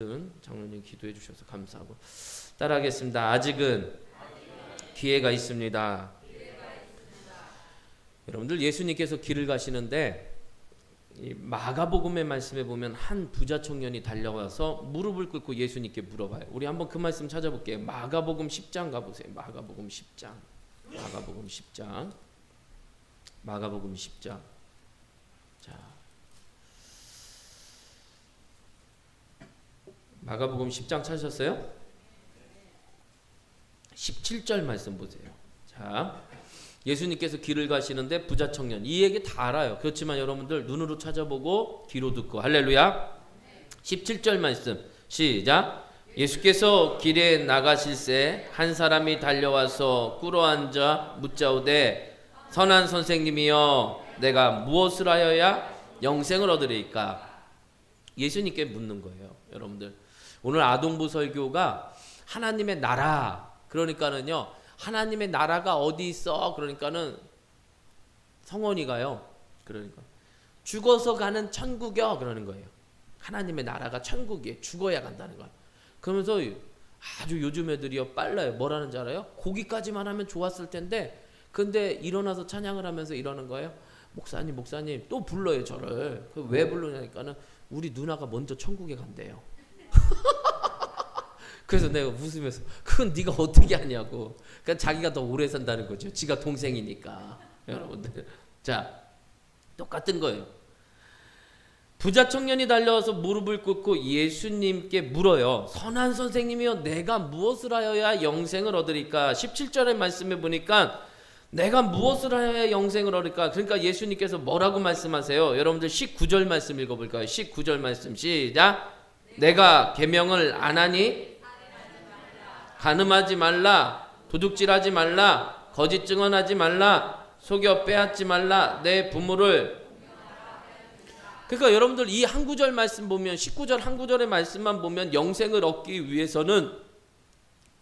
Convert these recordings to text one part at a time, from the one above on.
장로님 기도해 주셔서 감사하고 따라하겠습니다. 아직은 기회가 있습니다. 여러분들 예수님께서 길을 가시는데 이 마가복음의 말씀에 보면 한 부자 청년이 달려와서 무릎을 꿇고 예수님께 물어봐요. 우리 한번 그 말씀 찾아볼게요. 마가복음 10장 가보세요. 마가복음 10장. 마가복음 10장. 마가복음 10장. 자, 마가복음 10장 찾으셨어요? 17절 말씀 보세요. 자, 예수님께서 길을 가시는데 부자 청년, 이 얘기 다 알아요. 그렇지만 여러분들 눈으로 찾아보고 귀로 듣고. 할렐루야. 17절 말씀 시작. 예수께서 길에 나가실새 한 사람이 달려와서 꿇어앉아 묻자오되 선한 선생님이여 내가 무엇을 하여야 영생을 얻으리까? 예수님께 묻는 거예요. 여러분들 오늘 아동부 설교가 하나님의 나라, 그러니까는요 하나님의 나라가 어디 있어? 그러니까는 성원이가요, 그러니까 죽어서 가는 천국이요, 그러는 거예요. 하나님의 나라가 천국이에요. 죽어야 간다는 거예요. 그러면서 아주 요즘 애들이요 빨라요. 뭐라는 줄 알아요? 거기까지만 하면 좋았을 텐데 근데 일어나서 찬양을 하면서 이러는 거예요. 목사님 또 불러요 저를. 왜 부르냐니까는 우리 누나가 먼저 천국에 간대요. 그래서 내가 웃으면서 그건 네가 어떻게 하냐고. 그러니까 자기가 더 오래 산다는 거죠. 지가 동생이니까. 여러분들 자 똑같은 거예요. 부자 청년이 달려와서 무릎을 꿇고 예수님께 물어요. 선한 선생님이여 내가 무엇을 하여야 영생을 얻으리까? 17절의 말씀에 보니까 내가 무엇을 하여야 영생을 얻을까? 그러니까 예수님께서 뭐라고 말씀하세요? 여러분들 19절 말씀 읽어볼까요? 19절 말씀 시작. 내가 계명을 안 하니 간음하지 말라, 도둑질하지 말라, 거짓 증언하지 말라, 속여 빼앗지 말라, 내 부모를. 그러니까 여러분들 이 한 구절 말씀 보면 19절 한 구절의 말씀만 보면 영생을 얻기 위해서는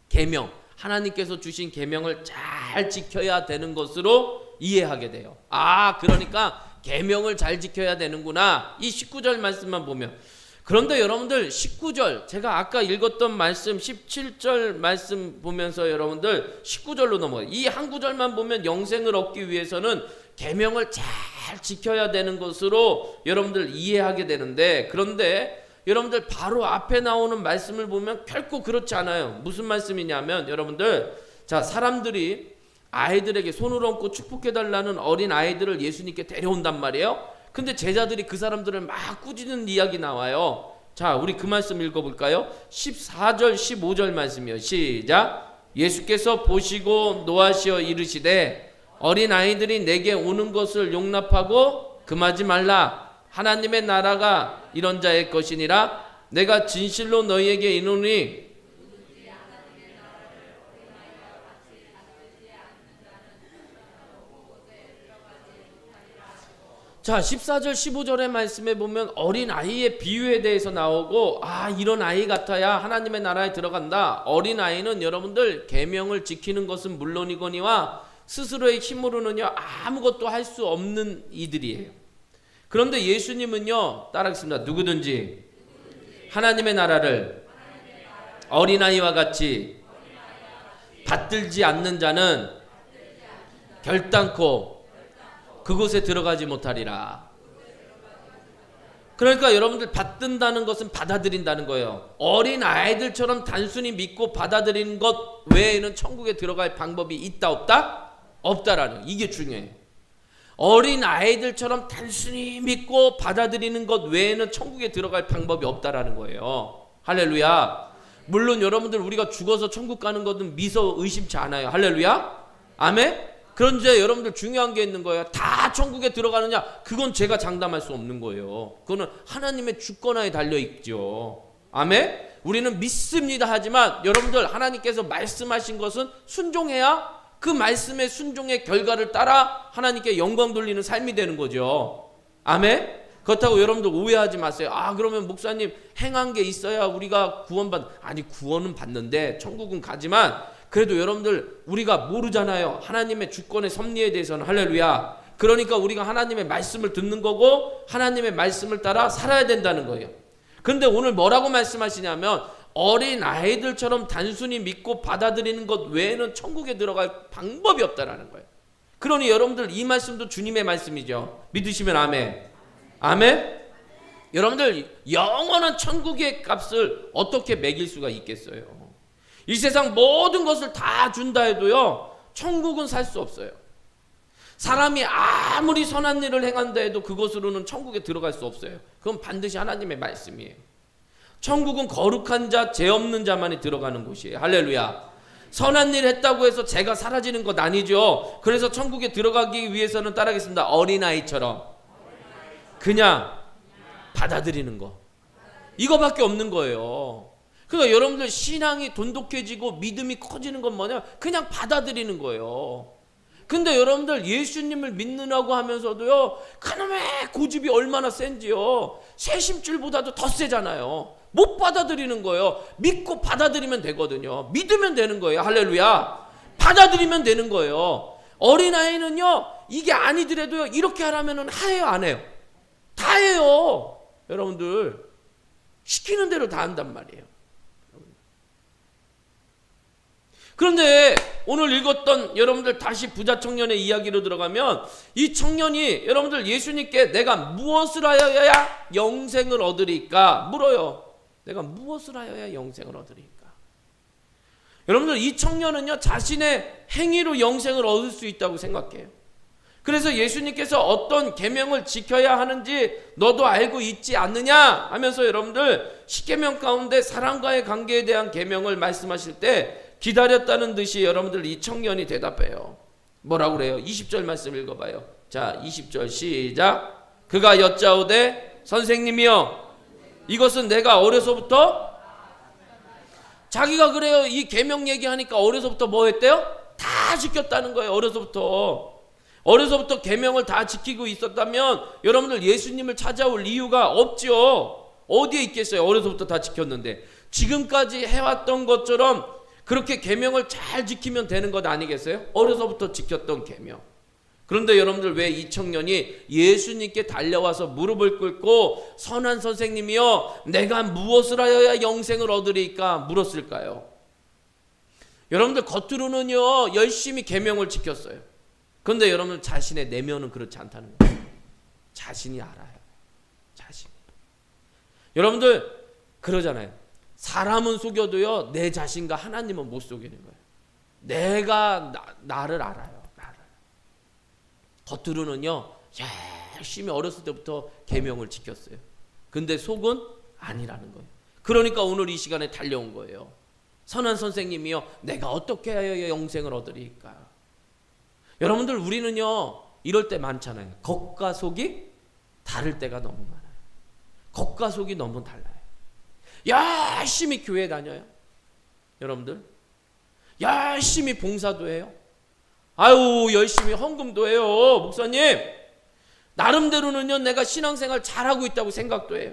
계명, 하나님께서 주신 계명을 잘 지켜야 되는 것으로 이해하게 돼요. 아, 그러니까 계명을 잘 지켜야 되는구나. 이 19절 말씀만 보면. 그런데 여러분들 19절 제가 아까 읽었던 말씀 17절 말씀 보면서 여러분들 19절로 넘어가요. 이 한 구절만 보면 영생을 얻기 위해서는 계명을 잘 지켜야 되는 것으로 여러분들 이해하게 되는데, 그런데 여러분들 바로 앞에 나오는 말씀을 보면 결코 그렇지 않아요. 무슨 말씀이냐면 여러분들 자 사람들이 아이들에게 손을 얹고 축복해달라는 어린 아이들을 예수님께 데려온단 말이에요. 근데 제자들이 그 사람들을 막 꾸짖는 이야기 나와요. 자 우리 그 말씀 읽어볼까요? 14절 15절 말씀이요. 시작. 예수께서 보시고 노하시어 이르시되 어린 아이들이 내게 오는 것을 용납하고 금하지 말라. 하나님의 나라가 이런 자의 것이니라. 내가 진실로 너희에게 이르노니 자 14절 15절의 말씀에 보면 어린 아이의 비유에 대해서 나오고, 아 이런 아이 같아야 하나님의 나라에 들어간다. 어린 아이는 여러분들 계명을 지키는 것은 물론이거니와 스스로의 힘으로는요 아무것도 할 수 없는 이들이에요. 그런데 예수님은요 따라하겠습니다. 누구든지 하나님의 나라를 어린아이와 같이 받들지 않는 자는 결단코 그곳에 들어가지 못하리라. 그러니까 여러분들 받든다는 것은 받아들인다는 거예요. 어린 아이들처럼 단순히 믿고 받아들이는 것 외에는 천국에 들어갈 방법이 있다 없다? 없다라는, 이게 중요해요. 어린 아이들처럼 단순히 믿고 받아들이는 것 외에는 천국에 들어갈 방법이 없다라는 거예요. 할렐루야. 물론 여러분들 우리가 죽어서 천국 가는 것은 미서 의심치 않아요. 할렐루야. 아멘. 그런데 여러분들 중요한 게 있는 거예요. 다 천국에 들어가느냐? 그건 제가 장담할 수 없는 거예요. 그거는 하나님의 주권하에 달려있죠. 아멘. 우리는 믿습니다 하지만 여러분들 하나님께서 말씀하신 것은 순종해야 그 말씀의 순종의 결과를 따라 하나님께 영광 돌리는 삶이 되는 거죠. 아멘. 그렇다고 여러분들 오해하지 마세요. 아 그러면 목사님 행한 게 있어야 우리가 구원받. 아니 구원은 받는데 천국은 가지만 그래도 여러분들 우리가 모르잖아요. 하나님의 주권의 섭리에 대해서는. 할렐루야. 그러니까 우리가 하나님의 말씀을 듣는 거고 하나님의 말씀을 따라 살아야 된다는 거예요. 그런데 오늘 뭐라고 말씀하시냐면 어린 아이들처럼 단순히 믿고 받아들이는 것 외에는 천국에 들어갈 방법이 없다라는 거예요. 그러니 여러분들 이 말씀도 주님의 말씀이죠. 믿으시면 아멘. 아멘. 여러분들 영원한 천국의 값을 어떻게 매길 수가 있겠어요? 이 세상 모든 것을 다 준다 해도요, 천국은 살 수 없어요. 사람이 아무리 선한 일을 행한다 해도 그것으로는 천국에 들어갈 수 없어요. 그건 반드시 하나님의 말씀이에요. 천국은 거룩한 자, 죄 없는 자만이 들어가는 곳이에요. 할렐루야. 선한 일 했다고 해서 죄가 사라지는 것 아니죠. 그래서 천국에 들어가기 위해서는 따라하겠습니다. 어린아이처럼 그냥 받아들이는 거, 이거밖에 없는 거예요. 그러니까 여러분들 신앙이 돈독해지고 믿음이 커지는 건 뭐냐? 그냥 받아들이는 거예요. 근데 여러분들 예수님을 믿느라고 하면서도요, 그놈의 고집이 얼마나 센지요. 새심줄보다도 더 세잖아요. 못 받아들이는 거예요. 믿고 받아들이면 되거든요. 믿으면 되는 거예요. 할렐루야. 받아들이면 되는 거예요. 어린아이는요, 이게 아니더라도요, 이렇게 하라면은 해요, 안 해요? 다 해요. 여러분들 시키는 대로 다 한단 말이에요. 그런데 오늘 읽었던 여러분들 다시 부자 청년의 이야기로 들어가면 이 청년이 여러분들 예수님께 내가 무엇을 하여야 영생을 얻으리까 물어요. 내가 무엇을 하여야 영생을 얻으리까? 여러분들 이 청년은요, 자신의 행위로 영생을 얻을 수 있다고 생각해요. 그래서 예수님께서 어떤 계명을 지켜야 하는지 너도 알고 있지 않느냐 하면서 여러분들 10계명 가운데 사랑과의 관계에 대한 계명을 말씀하실 때 기다렸다는 듯이 여러분들 이 청년이 대답해요. 뭐라고 그래요? 20절 말씀 읽어봐요. 자, 20절 시작. 그가 여짜오되 선생님이여 이것은 내가 어려서부터, 자기가 그래요. 이 계명 얘기하니까 어려서부터 뭐 했대요? 다 지켰다는 거예요. 어려서부터 계명을 다 지키고 있었다면 여러분들 예수님을 찾아올 이유가 없죠. 어디에 있겠어요? 어려서부터 다 지켰는데. 지금까지 해왔던 것처럼 그렇게 계명을 잘 지키면 되는 것 아니겠어요? 어려서부터 지켰던 계명. 그런데 여러분들 왜 이 청년이 예수님께 달려와서 무릎을 꿇고 선한 선생님이여 내가 무엇을 하여야 영생을 얻으리까 물었을까요? 여러분들 겉으로는요 열심히 계명을 지켰어요. 그런데 여러분 자신의 내면은 그렇지 않다는 거예요. 자신이 알아요. 자신. 여러분들 그러잖아요. 사람은 속여도요 내 자신과 하나님은 못 속이는 거예요. 내가 나를 알아요. 나를. 겉으로는요 열심히 어렸을 때부터 계명을 지켰어요. 근데 속은 아니라는 거예요. 그러니까 오늘 이 시간에 달려온 거예요. 선한 선생님이요 내가 어떻게 하여 영생을 얻으리까? 여러분들 우리는요 이럴 때 많잖아요. 겉과 속이 다를 때가 너무 많아요. 겉과 속이 너무 달라요. 열심히 교회 다녀요. 여러분들 열심히 봉사도 해요. 아유 열심히 헌금도 해요. 목사님 나름대로는요 내가 신앙생활 잘하고 있다고 생각도 해요.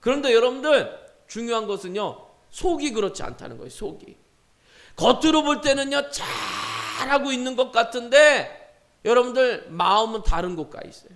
그런데 여러분들 중요한 것은요 속이 그렇지 않다는 거예요. 속이 겉으로 볼 때는요 잘하고 있는 것 같은데 여러분들 마음은 다른 곳 가 있어요.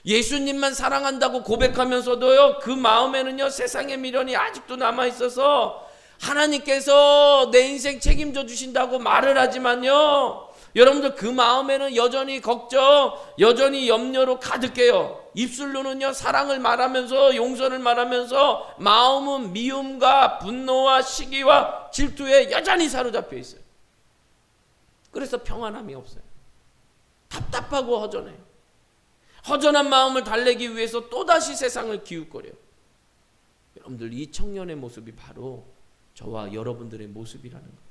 예수님만 사랑한다고 고백하면서도요 그 마음에는요 세상의 미련이 아직도 남아있어서 하나님께서 내 인생 책임져 주신다고 말을 하지만요 여러분들 그 마음에는 여전히 걱정, 여전히 염려로 가득해요. 입술로는요 사랑을 말하면서 용서를 말하면서 마음은 미움과 분노와 시기와 질투에 여전히 사로잡혀 있어요. 그래서 평안함이 없어요. 답답하고 허전해요. 허전한 마음을 달래기 위해서 또다시 세상을 기웃거려요. 여러분들 이 청년의 모습이 바로 저와 여러분들의 모습이라는 거예요.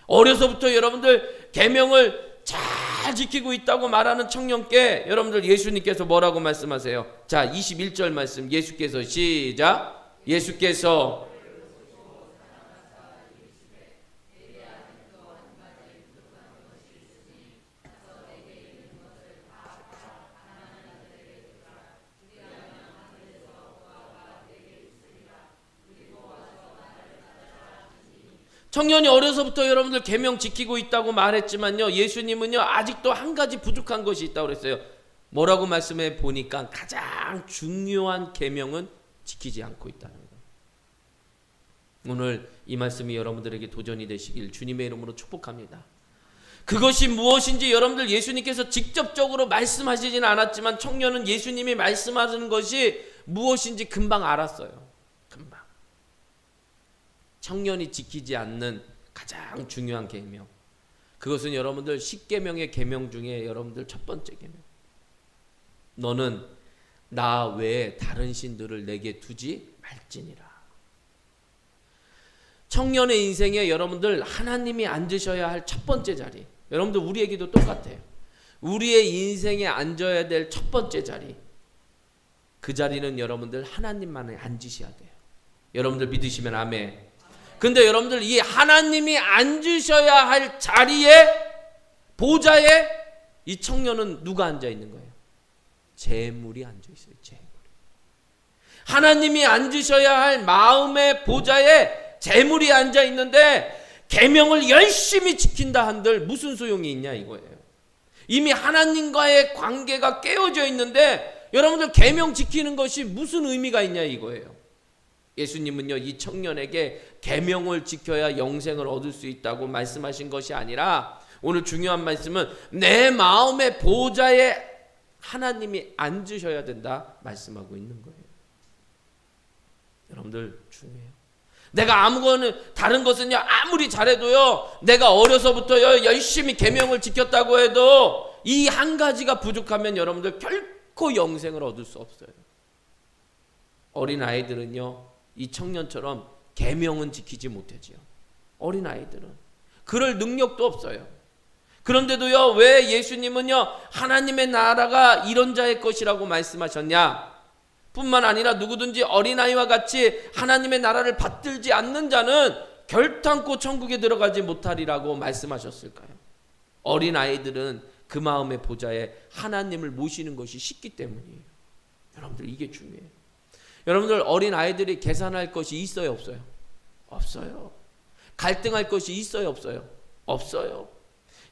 어려서부터 여러분들 계명을 잘 지키고 있다고 말하는 청년께 여러분들 예수님께서 뭐라고 말씀하세요? 자 21절 말씀 예수께서 시작. 예수께서 청년이 어려서부터 여러분들 계명 지키고 있다고 말했지만요 예수님은요 아직도 한 가지 부족한 것이 있다고 그랬어요. 뭐라고 말씀해 보니까 가장 중요한 계명은 지키지 않고 있다는 것. 오늘 이 말씀이 여러분들에게 도전이 되시길 주님의 이름으로 축복합니다. 그것이 무엇인지 여러분들 예수님께서 직접적으로 말씀하시지는 않았지만 청년은 예수님이 말씀하시는 것이 무엇인지 금방 알았어요. 금방. 청년이 지키지 않는 가장 중요한 계명. 그것은 여러분들 10계명의 계명 중에 여러분들 첫 번째 계명. 너는 나 외에 다른 신들을 내게 두지 말지니라. 청년의 인생에 여러분들 하나님이 앉으셔야 할 첫 번째 자리. 여러분들 우리에게도 똑같아요. 우리의 인생에 앉아야 될 첫 번째 자리. 그 자리는 여러분들 하나님만에 앉으셔야 돼요. 여러분들 믿으시면 아멘. 근데 여러분들 이 하나님이 앉으셔야 할 자리에, 보좌에 이 청년은 누가 앉아 있는 거예요? 재물이 앉아 있어요. 재물. 하나님이 앉으셔야 할 마음의 보좌에 재물이 앉아 있는데 계명을 열심히 지킨다 한들 무슨 소용이 있냐 이거예요. 이미 하나님과의 관계가 깨어져 있는데 여러분들 계명 지키는 것이 무슨 의미가 있냐 이거예요. 예수님은요 이 청년에게 계명을 지켜야 영생을 얻을 수 있다고 말씀하신 것이 아니라 오늘 중요한 말씀은 내 마음의 보좌에 하나님이 앉으셔야 된다 말씀하고 있는 거예요. 여러분들 중요해요. 내가 아무거나 다른 것은요 아무리 잘해도요 내가 어려서부터요 열심히 계명을 지켰다고 해도 이 한 가지가 부족하면 여러분들 결코 영생을 얻을 수 없어요. 어린 아이들은요 이 청년처럼 계명은 지키지 못하지요. 어린 아이들은 그럴 능력도 없어요. 그런데도요 왜 예수님은요 하나님의 나라가 이런 자의 것이라고 말씀하셨냐? 뿐만 아니라 누구든지 어린아이와 같이 하나님의 나라를 받들지 않는 자는 결탄코 천국에 들어가지 못하리라고 말씀하셨을까요? 어린아이들은 그 마음의 보좌에 하나님을 모시는 것이 쉽기 때문이에요. 여러분들 이게 중요해요. 여러분들 어린아이들이 계산할 것이 있어요 없어요? 없어요. 갈등할 것이 있어요 없어요? 없어요.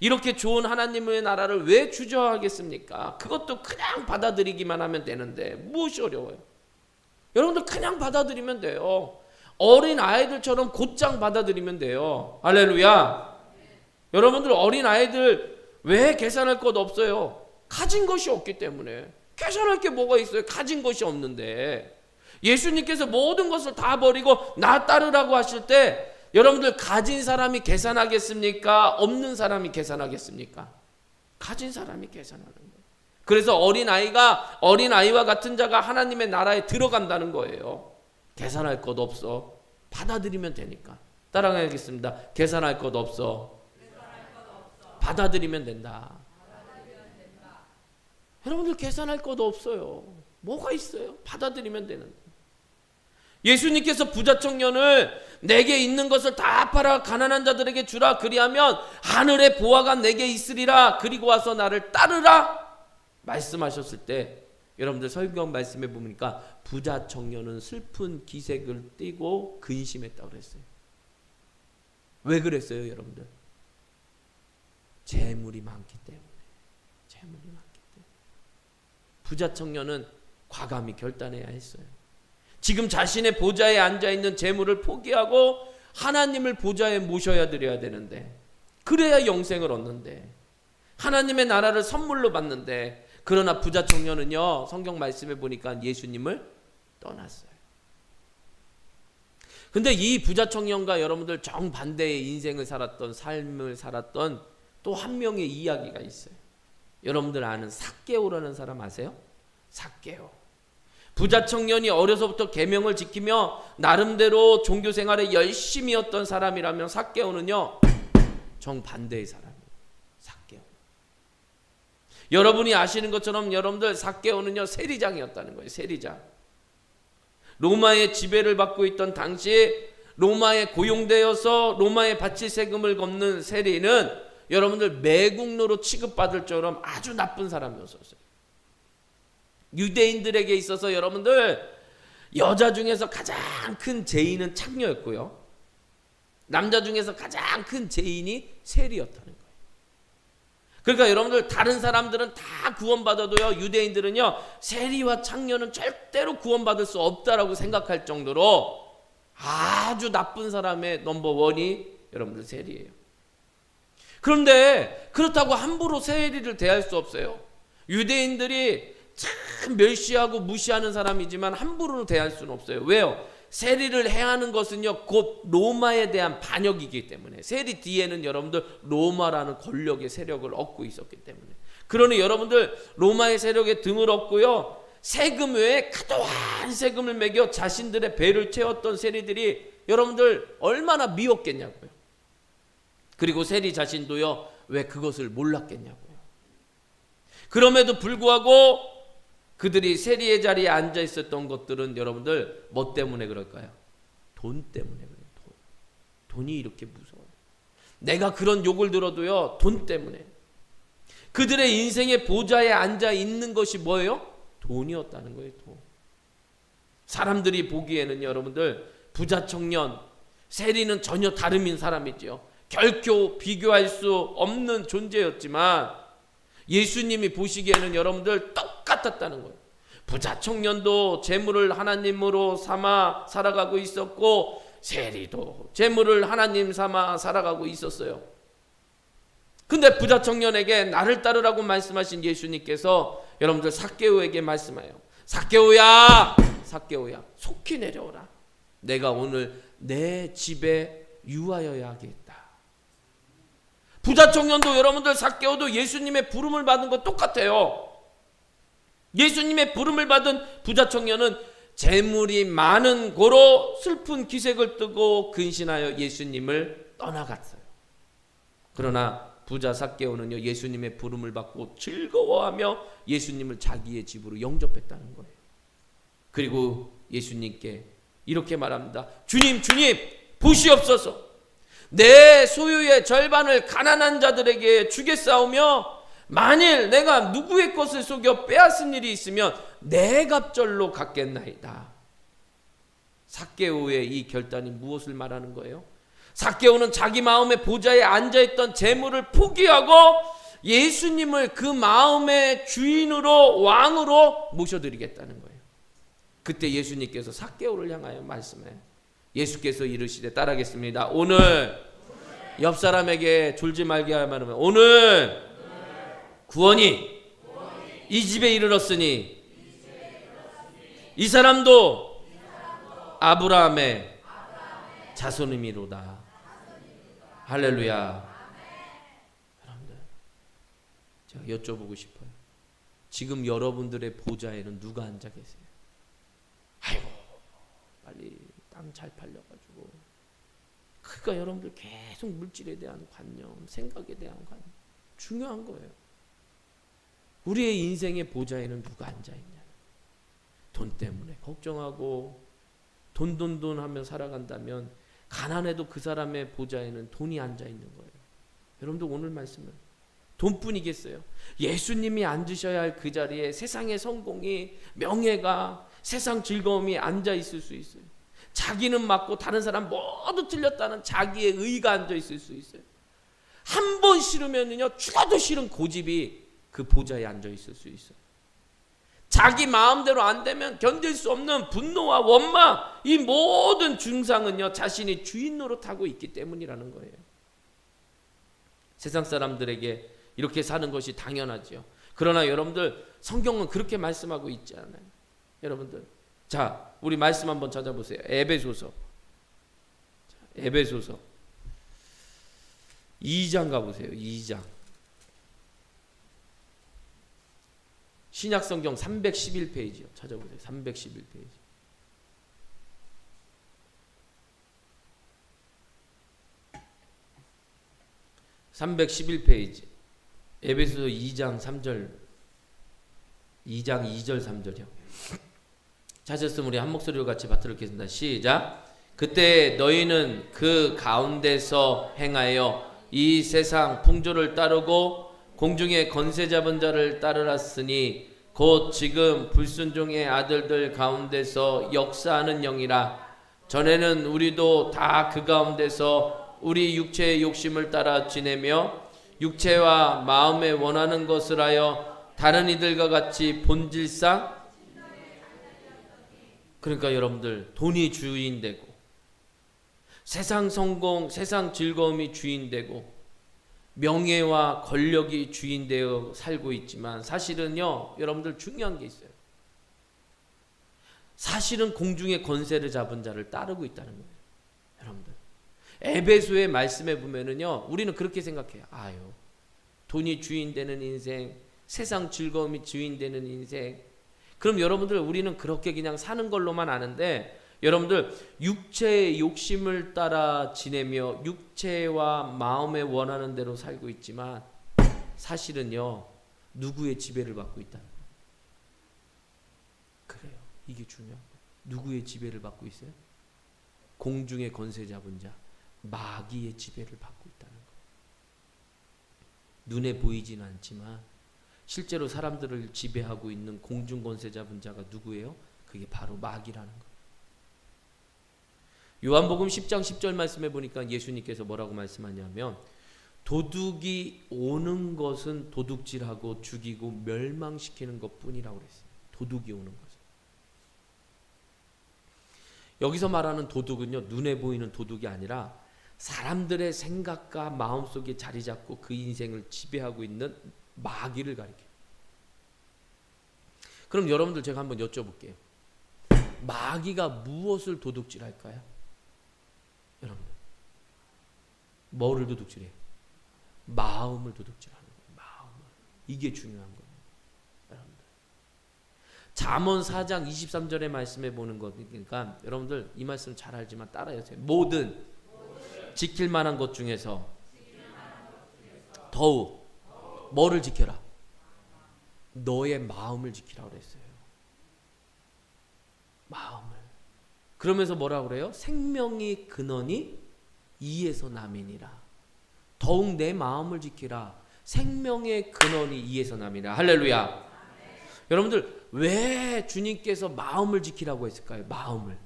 이렇게 좋은 하나님의 나라를 왜 주저하겠습니까? 그것도 그냥 받아들이기만 하면 되는데 무엇이 어려워요? 여러분들 그냥 받아들이면 돼요. 어린 아이들처럼 곧장 받아들이면 돼요. 할렐루야. 여러분들 어린 아이들 왜 계산할 것 없어요? 가진 것이 없기 때문에. 계산할 게 뭐가 있어요? 가진 것이 없는데. 예수님께서 모든 것을 다 버리고 나 따르라고 하실 때 여러분들 가진 사람이 계산하겠습니까? 없는 사람이 계산하겠습니까? 가진 사람이 계산하는 거예요. 그래서 어린아이와 같은 자가 하나님의 나라에 들어간다는 거예요. 계산할 것 없어. 받아들이면 되니까. 따라가겠습니다. 계산할 것 없어. 받아들이면 된다. 여러분들 계산할 것 없어요. 뭐가 있어요? 받아들이면 되는데. 예수님께서 부자 청년을 내게 있는 것을 다 팔아 가난한 자들에게 주라 그리하면 하늘의 보화가 내게 있으리라 그리고 와서 나를 따르라 말씀하셨을 때 여러분들 성경 말씀에 보니까 부자 청년은 슬픈 기색을 띠고 근심했다고 그랬어요. 왜 그랬어요 여러분들? 재물이 많기 때문에. 재물이 많기 때문에. 부자 청년은 과감히 결단해야 했어요. 지금 자신의 보좌에 앉아있는 재물을 포기하고 하나님을 보좌에 모셔야 드려야 되는데 그래야 영생을 얻는데 하나님의 나라를 선물로 받는데 그러나 부자 청년은요 성경 말씀에 보니까 예수님을 떠났어요. 근데 이 부자 청년과 여러분들 정반대의 인생을 살았던 삶을 살았던 또 한 명의 이야기가 있어요. 여러분들 아는 삭개오라는 사람 아세요? 삭개오. 부자 청년이 어려서부터 계명을 지키며 나름대로 종교 생활에 열심히 했던 사람이라면 삭개오는요 정반대의 사람이에요. 삭개오. 여러분이 아시는 것처럼 여러분들 삭개오는요 세리장이었다는 거예요. 세리장. 로마의 지배를 받고 있던 당시 로마에 고용되어서 로마에 바칠 세금을 걷는 세리는 여러분들 매국노로 취급받을 처럼 아주 나쁜 사람이었어요. 유대인들에게 있어서 여러분들 여자 중에서 가장 큰 죄인은 창녀였고요. 남자 중에서 가장 큰 죄인이 세리였다는 거예요. 그러니까 여러분들 다른 사람들은 다 구원받아도요, 유대인들은요 세리와 창녀는 절대로 구원받을 수 없다라고 생각할 정도로 아주 나쁜 사람의 넘버원이 여러분들 세리예요. 그런데 그렇다고 함부로 세리를 대할 수 없어요. 유대인들이 참 멸시하고 무시하는 사람이지만 함부로 대할 수는 없어요. 왜요? 세리를 해하는 것은요 곧 로마에 대한 반역이기 때문에, 세리 뒤에는 여러분들 로마라는 권력의 세력을 얻고 있었기 때문에, 그러니 여러분들 로마의 세력에 등을 얻고요 세금 외에 과도한 세금을 매겨 자신들의 배를 채웠던 세리들이 여러분들 얼마나 미웠겠냐고요. 그리고 세리 자신도요 왜 그것을 몰랐겠냐고요. 그럼에도 불구하고 그들이 세리의 자리에 앉아 있었던 것들은 여러분들 뭐 때문에 그럴까요? 돈 때문에 그래요. 돈이 이렇게 무서워요. 내가 그런 욕을 들어도요 돈 때문에. 그들의 인생의 보좌에 앉아 있는 것이 뭐예요? 돈이었다는 거예요. 돈. 사람들이 보기에는 여러분들 부자 청년, 세리는 전혀 다름인 사람이죠. 결코 비교할 수 없는 존재였지만 예수님이 보시기에는 여러분들 똑같았다는 거예요. 부자 청년도 재물을 하나님으로 삼아 살아가고 있었고 세리도 재물을 하나님 삼아 살아가고 있었어요. 근데 부자 청년에게 나를 따르라고 말씀하신 예수님께서 여러분들 삭개오에게 말씀해요. 삭개오야, 삭개오야, 속히 내려오라. 내가 오늘 내 집에 유하여야 하겠다. 부자 청년도 여러분들 삭개오도 예수님의 부름을 받은 것 똑같아요. 예수님의 부름을 받은 부자 청년은 재물이 많은 고로 슬픈 기색을 띠고 근신하여 예수님을 떠나갔어요. 그러나 부자 삭개오는요 예수님의 부름을 받고 즐거워하며 예수님을 자기의 집으로 영접했다는 거예요. 그리고 예수님께 이렇게 말합니다. 주님, 주님, 보시옵소서. 내 소유의 절반을 가난한 자들에게 주겠사오며 만일 내가 누구의 것을 속여 빼앗은 일이 있으면 내 갑절로 갚겠나이다. 삭개오의 이 결단이 무엇을 말하는 거예요? 삭개오는 자기 마음의 보좌에 앉아있던 재물을 포기하고 예수님을 그 마음의 주인으로, 왕으로 모셔드리겠다는 거예요. 그때 예수님께서 삭개오를 향하여 말씀해요. 예수께서 이르시되, 따라하겠습니다. 오늘 옆 사람에게 졸지 말게 하면 오늘 구원이 이 집에 이르렀으니 이 사람도 아브라함의 자손이미로다. 할렐루야. 여러분들, 제가 여쭤보고 싶어요. 지금 여러분들의 보좌에는 누가 앉아 계세요? 아이고, 빨리 땅 잘 팔려가지고. 그러니까 여러분들 계속 물질에 대한 관념, 생각에 대한 관념 중요한 거예요. 우리의 인생의 보좌에는 누가 앉아있냐. 돈 때문에 걱정하고 돈 하며 살아간다면 가난해도 그 사람의 보좌에는 돈이 앉아있는 거예요. 여러분들 오늘 말씀은 돈뿐이겠어요? 예수님이 앉으셔야 할 그 자리에 세상의 성공이, 명예가, 세상 즐거움이 앉아있을 수 있어요. 자기는 맞고 다른 사람 모두 틀렸다는 자기의 의가 앉아있을 수 있어요. 한 번 싫으면요 죽어도 싫은 고집이 그 보좌에 앉아있을 수 있어요. 자기 마음대로 안 되면 견딜 수 없는 분노와 원망, 이 모든 증상은요 자신이 주인 노릇하고 있기 때문이라는 거예요. 세상 사람들에게 이렇게 사는 것이 당연하죠. 그러나 여러분들 성경은 그렇게 말씀하고 있지 않아요. 여러분들, 자 우리 말씀 한번 찾아보세요. 에베소서 2장 가보세요. 2장. 신약성경 311페이지요. 찾아보세요. 311페이지. (311페이지) 에베소서 2장 3절, 2장 2절 3절이요. 찾았으면 우리 한 목소리로 같이 받들어 읽겠습니다. 시작. 그때 너희는 그 가운데서 행하여 이 세상 풍조를 따르고 공중의 권세 잡은 자를 따르랐으니 곧 지금 불순종의 아들들 가운데서 역사하는 영이라. 전에는 우리도 다 그 가운데서 우리 육체의 욕심을 따라 지내며 육체와 마음에 원하는 것을 하여 다른 이들과 같이 본질상, 그러니까 여러분들 돈이 주인되고 세상 성공, 세상 즐거움이 주인되고 명예와 권력이 주인되어 살고 있지만 사실은요, 여러분들 중요한 게 있어요. 사실은 공중의 권세를 잡은 자를 따르고 있다는 거예요. 여러분들 에베소의 말씀에 보면은요, 우리는 그렇게 생각해요. 아유, 돈이 주인되는 인생, 세상 즐거움이 주인되는 인생. 그럼 여러분들 우리는 그렇게 그냥 사는 걸로만 아는데, 여러분들 육체의 욕심을 따라 지내며 육체와 마음에 원하는 대로 살고 있지만 사실은요, 누구의 지배를 받고 있다는 거예요. 그래요. 이게 중요한 거예요. 누구의 지배를 받고 있어요? 공중의 권세 잡은 자, 마귀의 지배를 받고 있다는 거예요. 눈에 보이지는 않지만 실제로 사람들을 지배하고 있는 공중 권세 잡은 자가 누구예요? 그게 바로 마귀라는 거예요. 요한복음 10장 10절 말씀해 보니까 예수님께서 뭐라고 말씀하냐면, 도둑이 오는 것은 도둑질하고 죽이고 멸망시키는 것뿐이라고 그랬어요. 도둑이 오는 것은. 여기서 말하는 도둑은요, 눈에 보이는 도둑이 아니라 사람들의 생각과 마음속에 자리 잡고 그 인생을 지배하고 있는 마귀를 가리켜요. 그럼 여러분들 제가 한번 여쭤볼게요. 마귀가 무엇을 도둑질할까요? 여러분들 뭐를 도둑질해요? 마음을 도둑질하는 거예요. 마음을. 이게 중요한 거예요. 여러분들 잠언 4장 23절의 말씀에 보는 거니까 여러분들 이 말씀 잘 알지만 따라하세요. 모든 지킬 만한 것 중에서 더욱 뭐를 지켜라? 너의 마음을 지키라 그랬어요. 마음을. 그러면서 뭐라 그래요? 생명이 근원이 이에서 남이니라. 더욱 내 마음을 지키라. 생명의 근원이 이에서 남이니라. 할렐루야. 여러분들 왜 주님께서 마음을 지키라고 했을까요? 마음을.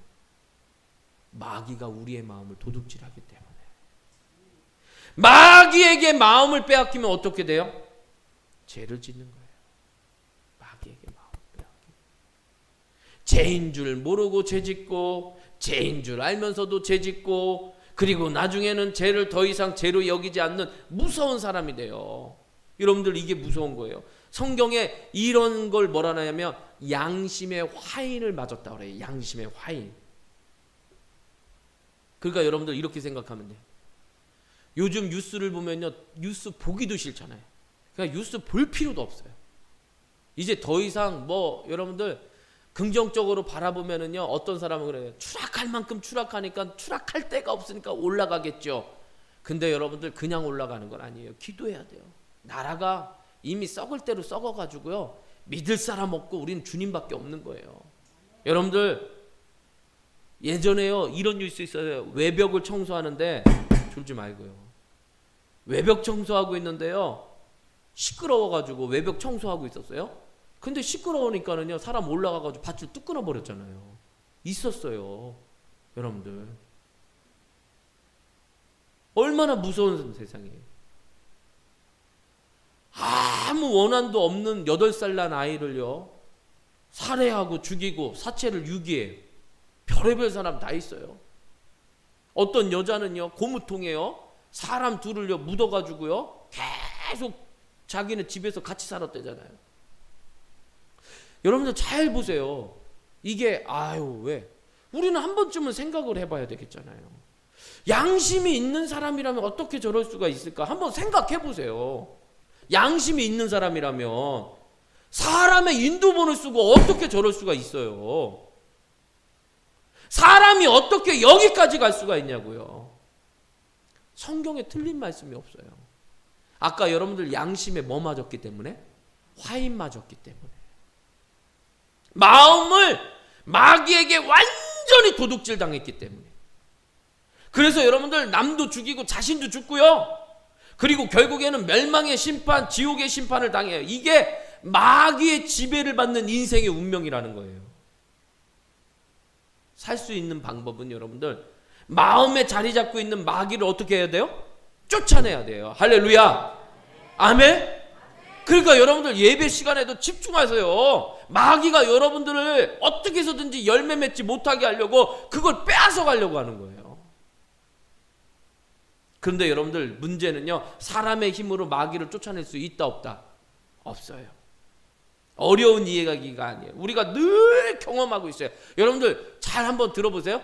마귀가 우리의 마음을 도둑질하기 때문에. 마귀에게 마음을 빼앗기면 어떻게 돼요? 죄를 짓는 거예요. 마귀에게 마음을 빼앗기면. 죄인 줄 모르고 죄 짓고, 죄인 줄 알면서도 죄 짓고, 그리고 나중에는 죄를 더 이상 죄로 여기지 않는 무서운 사람이 돼요. 여러분들 이게 무서운 거예요. 성경에 이런 걸 뭐라 하냐면 양심의 화인을 맞았다 그래요. 양심의 화인. 그러니까 여러분들 이렇게 생각하면 돼요. 요즘 뉴스를 보면요, 뉴스 보기도 싫잖아요. 그러니까 뉴스 볼 필요도 없어요. 이제 더 이상 뭐 여러분들 긍정적으로 바라보면은요, 어떤 사람은 그래요. 추락할 만큼 추락하니까 추락할 데가 없으니까 올라가겠죠. 근데 여러분들 그냥 올라가는 건 아니에요. 기도해야 돼요. 나라가 이미 썩을 대로 썩어가지고요, 믿을 사람 없고 우린 주님밖에 없는 거예요. 여러분들 예전에요, 이런 뉴스 있어요. 외벽을 청소하는데, 졸지 말고요, 외벽 청소하고 있는데요, 시끄러워가지고 외벽 청소하고 있었어요. 근데 시끄러우니까는요, 사람 올라가가지고 밧줄 뚝 끊어버렸잖아요. 있었어요. 여러분들 얼마나 무서운 세상이에요. 아무 원한도 없는 8살 난 아이를요, 살해하고 죽이고 사체를 유기해요. 별의별 사람 다 있어요. 어떤 여자는요, 고무통에요, 사람 둘을요 묻어가지고요 계속 자기는 집에서 같이 살았대잖아요. 여러분들 잘 보세요. 이게 왜? 우리는 한 번쯤은 생각을 해봐야 되겠잖아요. 양심이 있는 사람이라면 어떻게 저럴 수가 있을까? 한번 생각해 보세요. 양심이 있는 사람이라면 사람의 인도본을 쓰고 어떻게 저럴 수가 있어요? 사람이 어떻게 여기까지 갈 수가 있냐고요. 성경에 틀린 말씀이 없어요. 아까 여러분들 양심에 뭐 맞았기 때문에? 화인 맞았기 때문에. 마음을 마귀에게 완전히 도둑질 당했기 때문에. 그래서 여러분들 남도 죽이고 자신도 죽고요, 그리고 결국에는 멸망의 심판, 지옥의 심판을 당해요. 이게 마귀의 지배를 받는 인생의 운명이라는 거예요. 살 수 있는 방법은 여러분들 마음에 자리 잡고 있는 마귀를 어떻게 해야 돼요? 쫓아내야 돼요. 할렐루야. 아멘? 그러니까 여러분들 예배 시간에도 집중하세요. 마귀가 여러분들을 어떻게 해서든지 열매 맺지 못하게 하려고 그걸 빼앗아 가려고 하는 거예요. 그런데 여러분들 문제는요, 사람의 힘으로 마귀를 쫓아낼 수 있다 없다? 없어요. 어려운 이해가기가 아니에요. 우리가 늘 경험하고 있어요. 여러분들 잘 한번 들어보세요.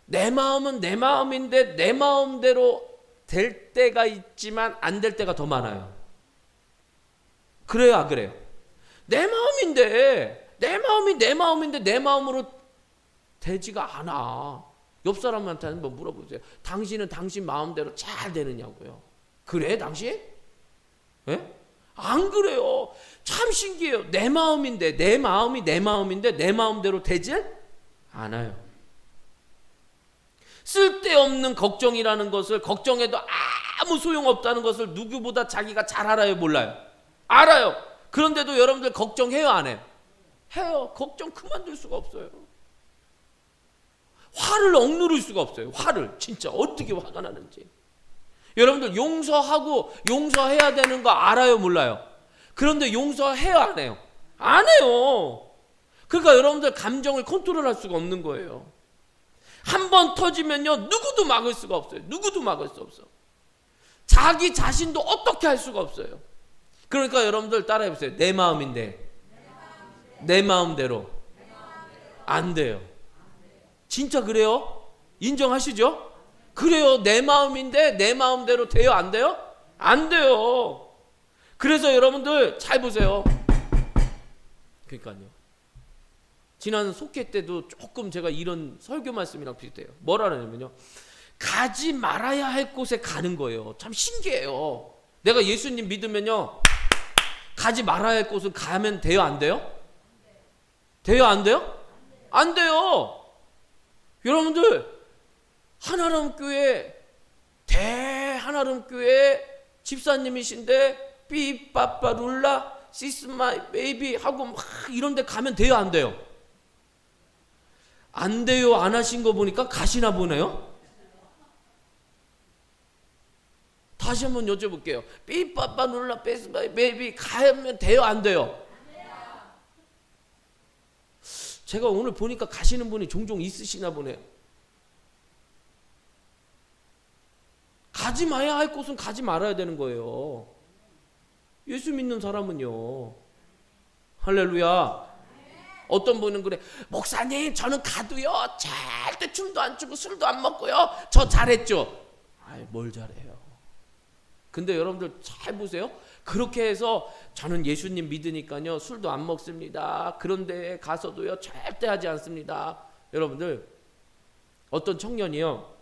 내 마음은 내 마음인데 내 마음대로 될 때가 있지만 안 될 때가 더 많아요. 그래요, 안 그래요? 내 마음인데 내 마음이 내 마음인데 내 마음으로 되지가 않아. 옆 사람한테 한번 물어보세요. 당신은 당신 마음대로 잘 되느냐고요. 그래 당신? 예? 안 그래요. 참 신기해요. 내 마음인데 내 마음이 내 마음인데 내 마음대로 되질 않아요. 쓸데없는 걱정이라는 것을, 걱정해도 아무 소용없다는 것을 누구보다 자기가 잘 알아요, 몰라요? 알아요. 그런데도 여러분들 걱정해요, 안 해요? 해요. 걱정 그만둘 수가 없어요. 화를 억누를 수가 없어요. 화를 진짜 어떻게 화가 나는지. 여러분들 용서하고 용서해야 되는 거 알아요, 몰라요? 그런데 용서해요, 안 해요? 안 해요. 그러니까 여러분들 감정을 컨트롤할 수가 없는 거예요. 한 번 터지면요, 누구도 막을 수가 없어요. 누구도 막을 수 없어. 자기 자신도 어떻게 할 수가 없어요. 그러니까 여러분들 따라해보세요. 내 마음인데 내 마음대로 안 돼요. 진짜 그래요? 인정하시죠? 그래요. 내 마음인데 내 마음대로 돼요? 안 돼요? 안 돼요. 그래서 여러분들 잘 보세요. 그러니까요. 지난 속회 때도 조금 제가 이런 설교 말씀이랑 비슷해요. 뭐라냐면요, 가지 말아야 할 곳에 가는 거예요. 참 신기해요. 내가 예수님 믿으면요, 가지 말아야 할 곳은 가면 돼요, 안 돼요? 돼요, 안 돼요? 안 돼요. 여러분들 하나름 교회 대하나름 교회 집사님이신데 삐빠빠룰라 시스마이 베이비 하고 막 이런 데 가면 돼요, 안 돼요? 안 돼요. 안 하신 거 보니까 가시나 보네요. 다시 한번 여쭤볼게요. 삐빠빠룰라 시스마이 베이비 가면 돼요, 안 돼요? 제가 오늘 보니까 가시는 분이 종종 있으시나 보네요. 가지 마야 할 곳은 가지 말아야 되는 거예요. 예수 믿는 사람은요. 할렐루야. 어떤 분은 그래, 목사님 저는 가도요 절대 춤도 안 추고 술도 안 먹고요 저 잘했죠. 아이, 뭘 잘해요. 근데 여러분들 잘 보세요. 그렇게 해서 저는 예수님 믿으니까요 술도 안 먹습니다. 그런데 가서도요 절대 하지 않습니다. 여러분들 어떤 청년이요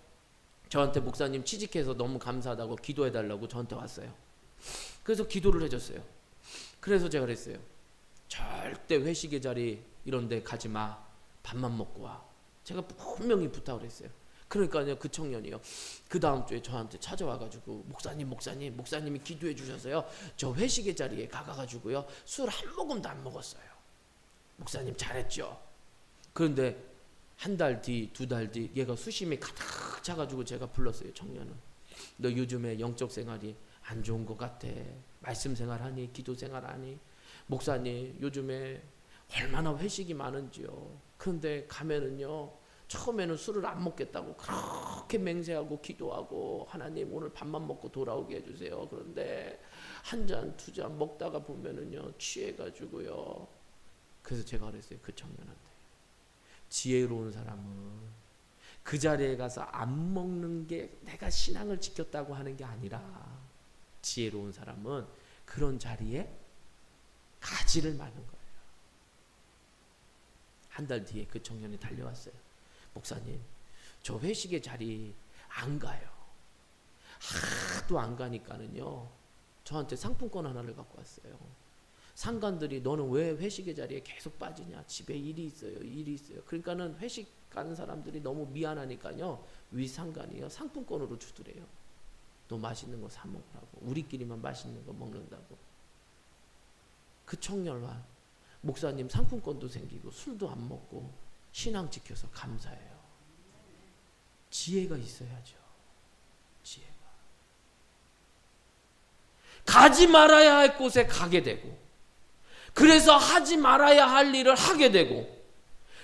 저한테 목사님 취직해서 너무 감사하다고 기도해달라고 저한테 왔어요. 그래서 기도를 해줬어요. 그래서 제가 그랬어요. 절대 회식의 자리 이런 데 가지 마. 밥만 먹고 와. 제가 분명히 부탁을 했어요. 그러니까요 그 청년이요 그 다음 주에 저한테 찾아와가지고 목사님이 기도해 주셔서요 저 회식의 자리에 가가지고요 술 한 모금도 안 먹었어요. 목사님 잘했죠. 그런데 한 달 뒤, 두 달 뒤 얘가 수심이 가득 차가지고 제가 불렀어요. 청년은 너 요즘에 영적 생활이 안 좋은 것 같아. 말씀 생활하니? 기도 생활하니? 목사님 요즘에 얼마나 회식이 많은지요. 그런데 가면은요 처음에는 술을 안 먹겠다고 그렇게 맹세하고 기도하고 하나님 오늘 밥만 먹고 돌아오게 해주세요. 그런데 한 잔, 두 잔 먹다가 보면은요 취해가지고요. 그래서 제가 그랬어요. 그 청년한테 지혜로운 사람은 그 자리에 가서 안 먹는 게 내가 신앙을 지켰다고 하는 게 아니라 지혜로운 사람은 그런 자리에 가지를 마는 거예요. 한 달 뒤에 그 청년이 달려왔어요. 목사님 저 회식의 자리 안 가요. 하도 안 가니까는요 저한테 상품권 하나를 갖고 왔어요. 상관들이 너는 왜 회식의 자리에 계속 빠지냐. 집에 일이 있어요. 그러니까는 회식 가는 사람들이 너무 미안하니까요 위 상관이요 상품권으로 주더래요. 너 맛있는 거 사 먹으라고. 우리끼리만 맛있는 거 먹는다고. 그 청년과 목사님 상품권도 생기고 술도 안 먹고 신앙 지켜서 감사해요. 지혜가 있어야죠. 지혜가. 가지 말아야 할 곳에 가게 되고, 그래서 하지 말아야 할 일을 하게 되고,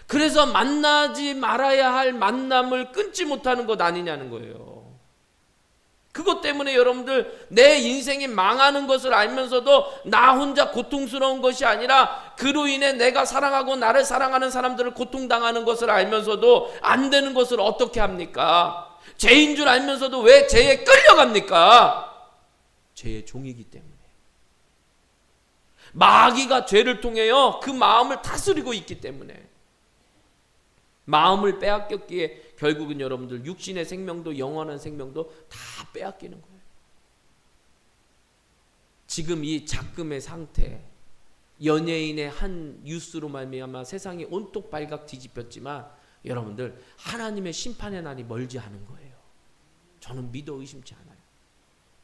그래서 만나지 말아야 할 만남을 끊지 못하는 것 아니냐는 거예요. 그것 때문에 여러분들 내 인생이 망하는 것을 알면서도 나 혼자 고통스러운 것이 아니라 그로 인해 내가 사랑하고 나를 사랑하는 사람들을 고통당하는 것을 알면서도 안 되는 것을 어떻게 합니까? 죄인 줄 알면서도 왜 죄에 끌려갑니까? 죄의 종이기 때문에. 마귀가 죄를 통해요 그 마음을 다스리고 있기 때문에. 마음을 빼앗겼기에 결국은 여러분들 육신의 생명도 영원한 생명도 다 빼앗기는 거예요. 지금 이 작금의 상태, 연예인의 한 뉴스로 말미암아 세상이 온통 발각 뒤집혔지만 여러분들 하나님의 심판의 날이 멀지 않은 거예요. 저는 믿어 의심치 않아요.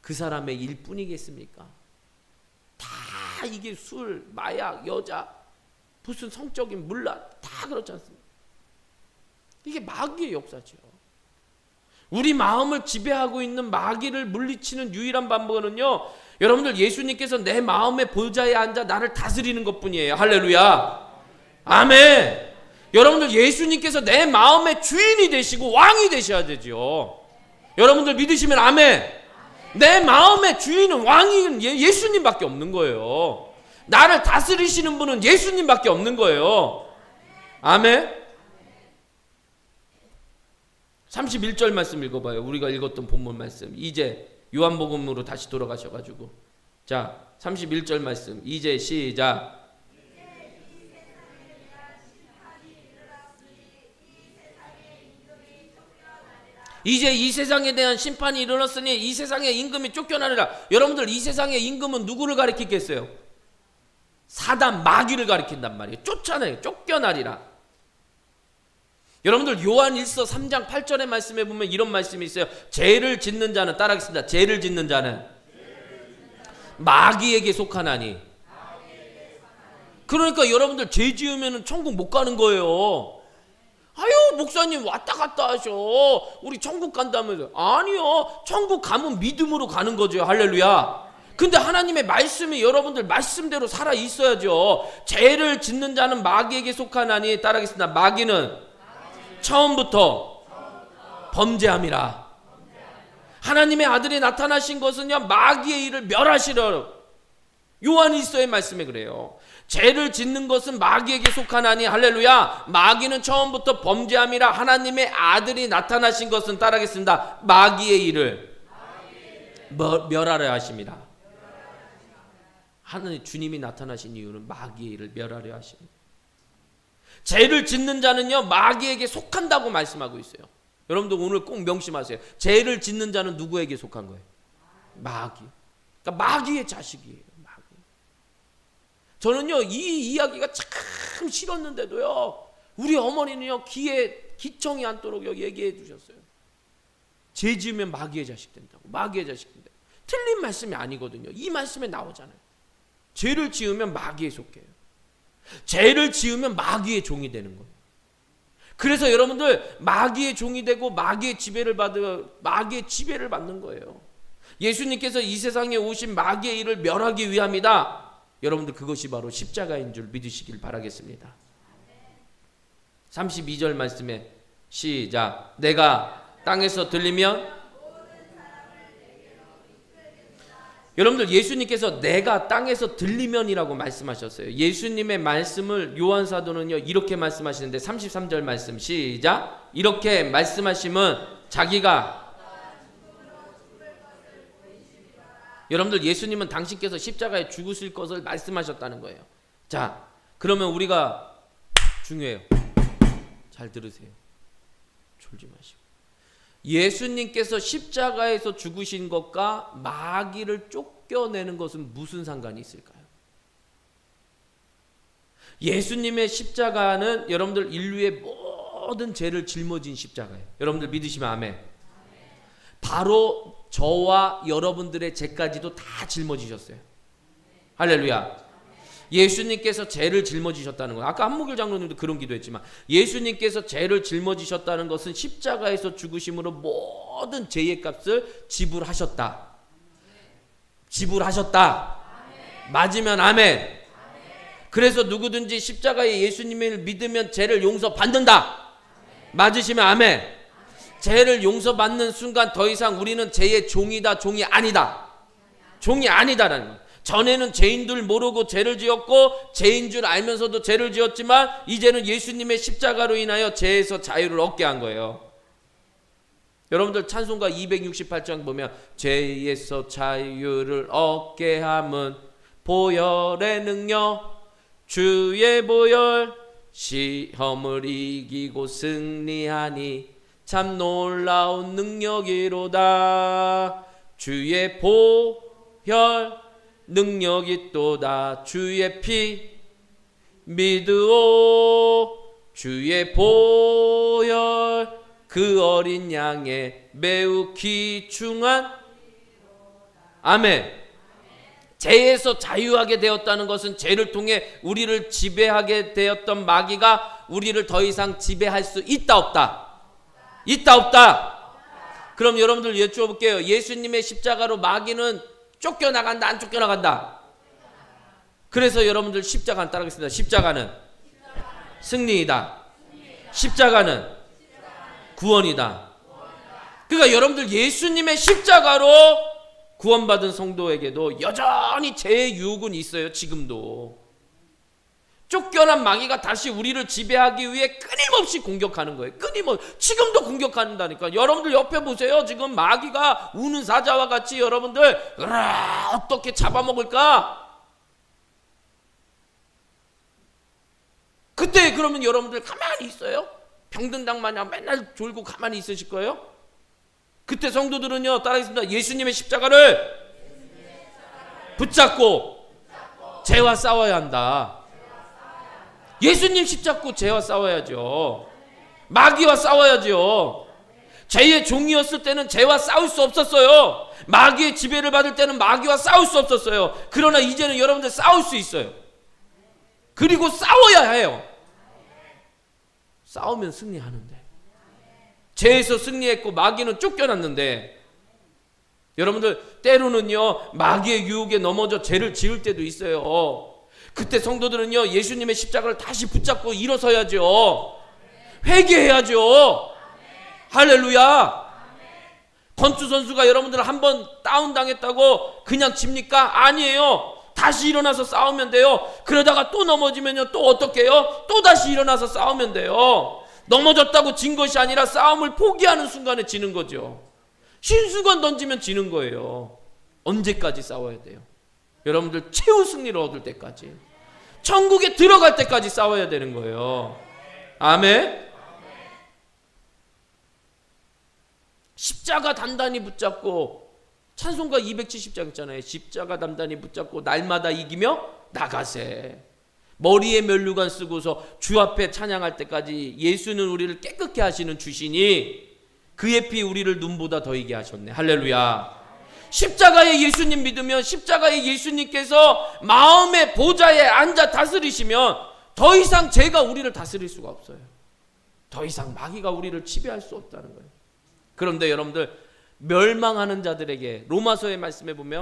그 사람의 일뿐이겠습니까? 다 이게 술, 마약, 여자, 무슨 성적인 문란 다 그렇지 않습니까? 이게 마귀의 역사죠. 우리 마음을 지배하고 있는 마귀를 물리치는 유일한 방법은요, 여러분들 예수님께서 내 마음의 보좌에 앉아 나를 다스리는 것뿐이에요. 할렐루야. 아멘. 여러분들 예수님께서 내 마음의 주인이 되시고 왕이 되셔야 되죠. 여러분들 믿으시면 아멘. 내 마음의 주인은 왕인 예수님밖에 없는 거예요. 나를 다스리시는 분은 예수님밖에 없는 거예요. 아멘. 31절 말씀 읽어봐요. 우리가 읽었던 본문 말씀. 이제 요한복음으로 다시 돌아가셔가지고, 자 31절 말씀 이제 시작. 이제 이 세상에 대한 심판이 일어났으니 이 세상의 임금이 쫓겨나리라. 여러분들 이 세상의 임금은 누구를 가리키겠어요? 사단, 마귀를 가리킨단 말이에요. 쫓아내요. 쫓겨나리라. 여러분들 요한 1서 3장 8절의 말씀에 보면 이런 말씀이 있어요. 죄를 짓는 자는, 따라하겠습니다. 죄를 짓는 자는 마귀에게 속하나니. 그러니까 여러분들 죄 지으면 천국 못 가는 거예요. 아유 목사님 왔다 갔다 하셔. 우리 천국 간다면서. 아니요, 천국 가면 믿음으로 가는 거죠. 할렐루야. 근데 하나님의 말씀이 여러분들 말씀대로 살아 있어야죠. 죄를 짓는 자는 마귀에게 속하나니, 따라하겠습니다. 마귀는 처음부터 범죄함이라. 하나님의 아들이 나타나신 것은요 마귀의 일을 멸하시려. 요한 1서의 말씀에 그래요. 죄를 짓는 것은 마귀에게 속하나니, 할렐루야. 마귀는 처음부터 범죄함이라. 하나님의 아들이 나타나신 것은, 따라하겠습니다. 마귀의 일을 멸하려 하십니다. 하나님 주님이 나타나신 이유는 마귀의 일을 멸하려 하십니다. 죄를 짓는 자는요 마귀에게 속한다고 말씀하고 있어요. 여러분들 오늘 꼭 명심하세요. 죄를 짓는 자는 누구에게 속한 거예요? 마귀. 그러니까 마귀의 자식이에요. 마귀. 저는요 이 이야기가 참 싫었는데도요 우리 어머니는요 귀에 기청이 않도록 얘기해 주셨어요. 죄 지으면 마귀의 자식 된다고. 마귀의 자식 된다고. 틀린 말씀이 아니거든요. 이 말씀에 나오잖아요. 죄를 지으면 마귀에 속해요. 죄를 지으면 마귀의 종이 되는 거예요. 그래서 여러분들 마귀의 종이 되고 마귀의 지배를 받는 거예요. 예수님께서 이 세상에 오신 마귀의 일을 멸하기 위함이다. 여러분들 그것이 바로 십자가인 줄 믿으시길 바라겠습니다. 32절 말씀에 시작. 내가 땅에서 들리면, 여러분들 예수님께서 내가 땅에서 들리면이라고 말씀하셨어요. 예수님의 말씀을 요한 사도는요 이렇게 말씀하시는데, 33절 말씀 시작. 이렇게 말씀하시면 자기가, 여러분들 예수님은 당신께서 십자가에 죽으실 것을 말씀하셨다는 거예요. 자 그러면 우리가 중요해요. 잘 들으세요. 졸지 마시고. 예수님께서 십자가에서 죽으신 것과 마귀를 쫓겨내는 것은 무슨 상관이 있을까요? 예수님의 십자가는 여러분들 인류의 모든 죄를 짊어진 십자가예요. 여러분들 믿으시면 아멘. 바로 저와 여러분들의 죄까지도 다 짊어지셨어요. 할렐루야. 예수님께서 죄를 짊어지셨다는 거예요. 아까 한무길 장로님도 그런 기도했지만 예수님께서 죄를 짊어지셨다는 것은 십자가에서 죽으심으로 모든 죄의 값을 지불하셨다. 지불하셨다. 맞으면 아멘. 그래서 누구든지 십자가의 예수님을 믿으면 죄를 용서받는다. 맞으시면 아멘. 죄를 용서받는 순간 더 이상 우리는 죄의 종이다, 종이 아니다. 종이 아니다라는 거예요. 전에는 죄인 줄 모르고 죄를 지었고 죄인 줄 알면서도 죄를 지었지만 이제는 예수님의 십자가로 인하여 죄에서 자유를 얻게 한 거예요. 여러분들 찬송가 268장 보면 죄에서 자유를 얻게 함은 보혈의 능력 주의 보혈 시험을 이기고 승리하니 참 놀라운 능력이로다. 주의 보혈 능력이 또다. 주의 피 믿으오. 주의 보혈 그 어린 양의 매우 귀중한 아멘. 죄에서 자유하게 되었다는 것은 죄를 통해 우리를 지배하게 되었던 마귀가 우리를 더 이상 지배할 수 있다 없다? 있다 없다? 그럼 여러분들 여쭤볼게요. 예수님의 십자가로 마귀는 쫓겨나간다 안 쫓겨나간다? 그래서 여러분들 십자가는 따라하겠습니다. 십자가는 승리이다. 십자가는 구원이다. 그러니까 여러분들 예수님의 십자가로 구원받은 성도에게도 여전히 죄의 유혹은 있어요. 지금도 쫓겨난 마귀가 다시 우리를 지배하기 위해 끊임없이 공격하는 거예요. 끊임없이 지금도 공격한다니까. 여러분들 옆에 보세요. 지금 마귀가 우는 사자와 같이 여러분들 어떻게 잡아먹을까? 그때 그러면 여러분들 가만히 있어요? 병든당 마냥 맨날 졸고 가만히 있으실 거예요? 그때 성도들은요, 따라하겠습니다. 예수님의 십자가를 붙잡고 죄와 싸워야 한다. 예수님 십잡고 죄와 싸워야죠. 마귀와 싸워야죠. 죄의 종이었을 때는 죄와 싸울 수 없었어요. 마귀의 지배를 받을 때는 마귀와 싸울 수 없었어요. 그러나 이제는 여러분들 싸울 수 있어요. 그리고 싸워야 해요. 싸우면 승리하는데. 죄에서 승리했고 마귀는 쫓겨났는데, 여러분들 때로는요 마귀의 유혹에 넘어져 죄를 지을 때도 있어요. 그때 성도들은요 예수님의 십자가를 다시 붙잡고 일어서야죠. 회개해야죠. 할렐루야. 건투 선수가 여러분들 한번 다운당했다고 그냥 집니까? 아니에요. 다시 일어나서 싸우면 돼요. 그러다가 또 넘어지면요 또 어떻게 해요? 또 다시 일어나서 싸우면 돼요. 넘어졌다고 진 것이 아니라 싸움을 포기하는 순간에 지는 거죠. 신수건 던지면 지는 거예요. 언제까지 싸워야 돼요? 여러분들 최후 승리를 얻을 때까지, 천국에 들어갈 때까지 싸워야 되는 거예요. 아멘. 십자가 단단히 붙잡고, 찬송가 270장 있잖아요. 십자가 단단히 붙잡고 날마다 이기며 나가세. 머리에 면류관 쓰고서 주 앞에 찬양할 때까지 예수는 우리를 깨끗게 하시는 주시니 그의 피 우리를 눈보다 더이게 하셨네. 할렐루야. 십자가의 예수님 믿으면, 십자가의 예수님께서 마음의 보좌에 앉아 다스리시면 더 이상 죄가 우리를 다스릴 수가 없어요. 더 이상 마귀가 우리를 지배할 수 없다는 거예요. 그런데 여러분들, 멸망하는 자들에게, 로마서의 말씀에 보면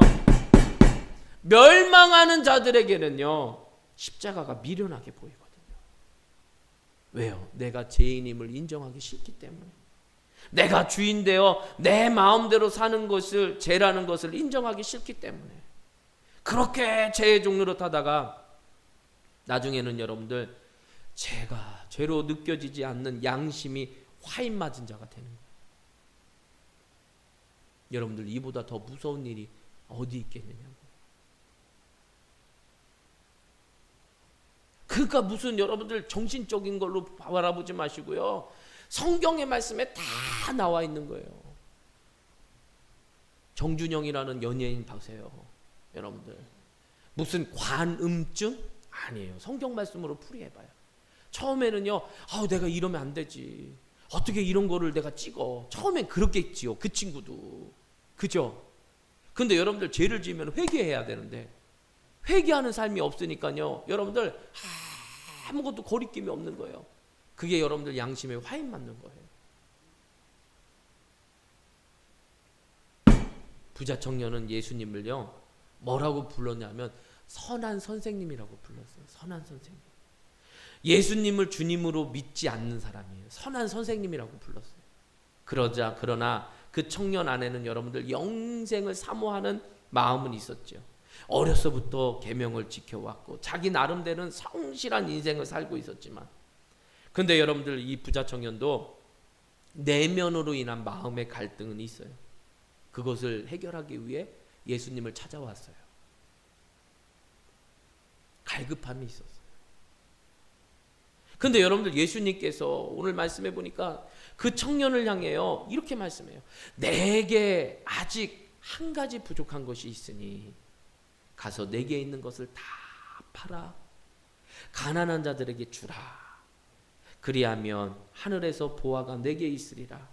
멸망하는 자들에게는요 십자가가 미련하게 보이거든요. 왜요? 내가 죄인임을 인정하기 싫기 때문에. 내가 주인 되어 내 마음대로 사는 것을, 죄라는 것을 인정하기 싫기 때문에. 그렇게 죄의 종로로 타다가 나중에는 여러분들 죄가 죄로 느껴지지 않는 양심이 화인 맞은 자가 되는 거예요. 여러분들, 이보다 더 무서운 일이 어디 있겠느냐고. 그러니까 무슨 여러분들 정신적인 걸로 바라보지 마시고요. 성경의 말씀에 다 나와 있는 거예요. 정준영이라는 연예인 보세요. 여러분들, 무슨 관음증? 아니에요. 성경 말씀으로 풀이해봐요. 처음에는요, 내가 이러면 안 되지. 어떻게 이런 거를 내가 찍어. 처음엔 그렇겠지요. 그 친구도. 그죠? 근데 여러분들 죄를 지으면 회개해야 되는데 회개하는 삶이 없으니까요. 여러분들 아무것도 거리낌이 없는 거예요. 그게 여러분들 양심에 화인 맞는 거예요. 부자 청년은 예수님을요 뭐라고 불렀냐면 선한 선생님이라고 불렀어요. 선한 선생님. 예수님을 주님으로 믿지 않는 사람이에요. 선한 선생님이라고 불렀어요. 그러나 그 청년 안에는 여러분들 영생을 사모하는 마음은 있었죠. 어려서부터 계명을 지켜왔고 자기 나름대로는 성실한 인생을 살고 있었지만, 근데 여러분들 이 부자 청년도 내면으로 인한 마음의 갈등은 있어요. 그것을 해결하기 위해 예수님을 찾아왔어요. 갈급함이 있었어요. 근데 여러분들 예수님께서 오늘 말씀해 보니까 그 청년을 향해요 이렇게 말씀해요. 내게 아직 한 가지 부족한 것이 있으니 가서 내게 있는 것을 다 팔아 가난한 자들에게 주라. 그리하면 하늘에서 보화가 내게 있으리라.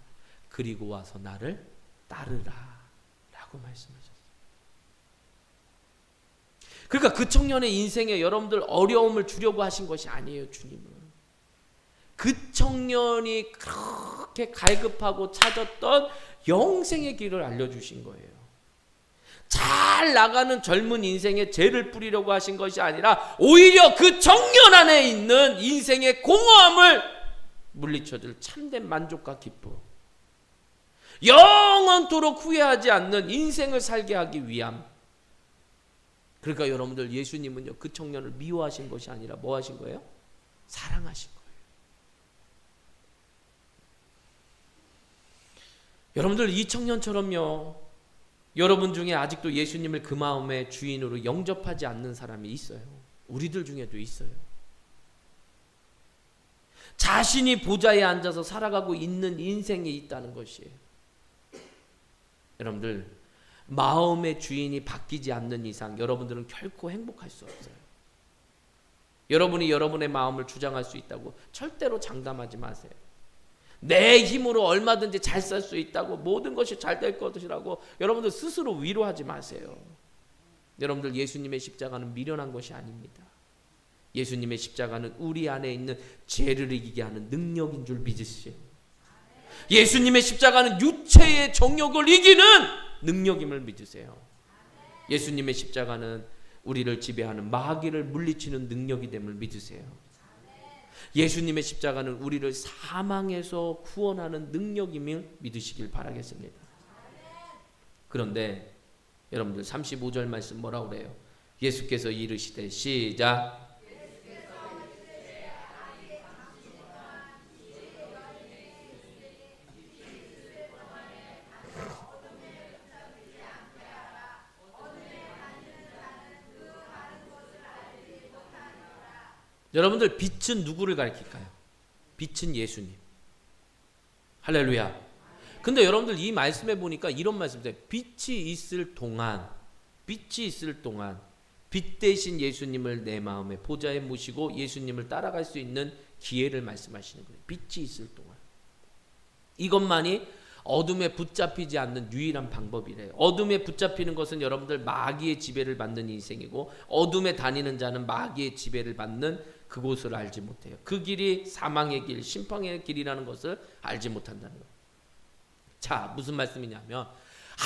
그리고 와서 나를 따르라 라고 말씀하셨어요. 그러니까 그 청년의 인생에 여러분들 어려움을 주려고 하신 것이 아니에요. 주님은 그 청년이 그렇게 갈급하고 찾았던 영생의 길을 알려주신 거예요. 잘 나가는 젊은 인생에 죄를 뿌리려고 하신 것이 아니라 오히려 그 청년 안에 있는 인생의 공허함을 물리쳐줄 참된 만족과 기쁨, 영원토록 후회하지 않는 인생을 살게 하기 위함. 그러니까 여러분들 예수님은요 그 청년을 미워하신 것이 아니라 뭐 하신 거예요? 사랑하신 거예요. 여러분들 이 청년처럼요 여러분 중에 아직도 예수님을 그 마음의 주인으로 영접하지 않는 사람이 있어요. 우리들 중에도 있어요. 자신이 보좌에 앉아서 살아가고 있는 인생에 있다는 것이에요. 여러분들 마음의 주인이 바뀌지 않는 이상 여러분들은 결코 행복할 수 없어요. 여러분이 여러분의 마음을 주장할 수 있다고 절대로 장담하지 마세요. 내 힘으로 얼마든지 잘 살 수 있다고, 모든 것이 잘 될 것이라고 여러분들 스스로 위로하지 마세요. 여러분들 예수님의 십자가는 미련한 것이 아닙니다. 예수님의 십자가는 우리 안에 있는 죄를 이기게 하는 능력인 줄 믿으시오. 예수님의 십자가는 육체의 정욕을 이기는 능력임을 믿으세요. 예수님의 십자가는 우리를 지배하는 마귀를 물리치는 능력이 됨을 믿으세요. 예수님의 십자가는 우리를 사망에서 구원하는 능력임을 믿으시길 바라겠습니다. 그런데 여러분들 35절 말씀 뭐라고 그래요? 예수께서 이르시되 시작. 여러분들 빛은 누구를 가리킬까요? 빛은 예수님. 할렐루야. 근데 여러분들 이 말씀에 보니까 이런 말씀이에요. 빛이 있을 동안 빛 대신 예수님을 내 마음의 보좌에 모시고 예수님을 따라갈 수 있는 기회를 말씀하시는 거예요. 빛이 있을 동안. 이것만이 어둠에 붙잡히지 않는 유일한 방법이래요. 어둠에 붙잡히는 것은 여러분들 마귀의 지배를 받는 인생이고, 어둠에 다니는 자는 마귀의 지배를 받는 그곳을 알지 못해요. 그 길이 사망의 길, 심판의 길이라는 것을 알지 못한다는 거예요. 자, 무슨 말씀이냐면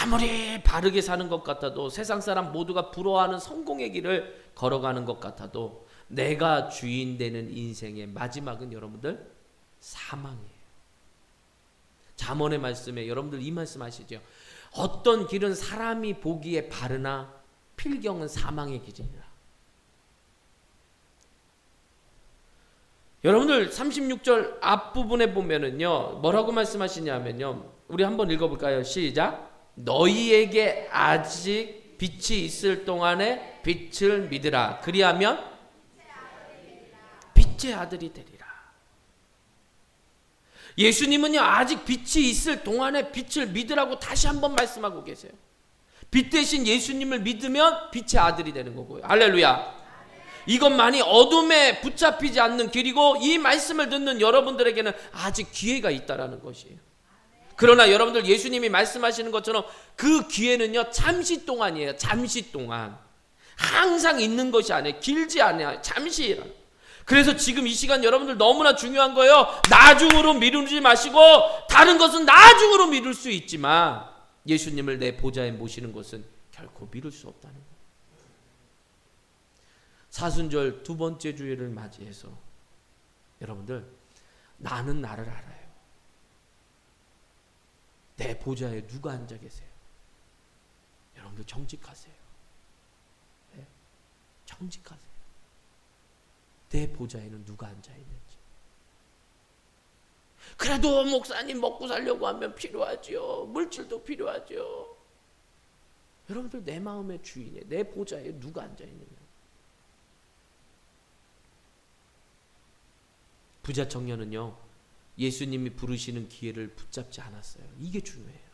아무리 바르게 사는 것 같아도, 세상 사람 모두가 부러워하는 성공의 길을 걸어가는 것 같아도 내가 주인 되는 인생의 마지막은 여러분들 사망이에요. 잠언의 말씀에 여러분들 이 말씀 아시죠? 어떤 길은 사람이 보기에 바르나 필경은 사망의 길이니라. 여러분들 36절 앞부분에 보면은요 뭐라고 말씀하시냐면요, 우리 한번 읽어볼까요? 시작. 너희에게 아직 빛이 있을 동안에 빛을 믿으라. 그리하면 빛의 아들이 되리라. 예수님은요 아직 빛이 있을 동안에 빛을 믿으라고 다시 한번 말씀하고 계세요. 빛 대신 예수님을 믿으면 빛의 아들이 되는 거고요. 할렐루야. 이것만이 어둠에 붙잡히지 않는 길이고, 이 말씀을 듣는 여러분들에게는 아직 기회가 있다라는 것이에요. 그러나 여러분들 예수님이 말씀하시는 것처럼 그 기회는요 잠시 동안이에요. 잠시 동안. 항상 있는 것이 아니에요. 길지 않아요. 잠시라. 그래서 지금 이 시간 여러분들 너무나 중요한 거예요. 나중으로 미루지 마시고, 다른 것은 나중으로 미룰 수 있지만 예수님을 내 보좌에 모시는 것은 결코 미룰 수 없다는 거예요. 사순절 두 번째 주일을 맞이해서 여러분들, 나는 나를 알아요. 내 보좌에 누가 앉아 계세요? 여러분들 정직하세요. 네? 정직하세요. 내 보좌에는 누가 앉아 있는지. 그래도 목사님 먹고 살려고 하면 필요하죠. 물질도 필요하죠. 여러분들, 내 마음의 주인에, 내 보좌에 누가 앉아 있느냐. 부자 청년은요, 예수님이 부르시는 기회를 붙잡지 않았어요. 이게 중요해요.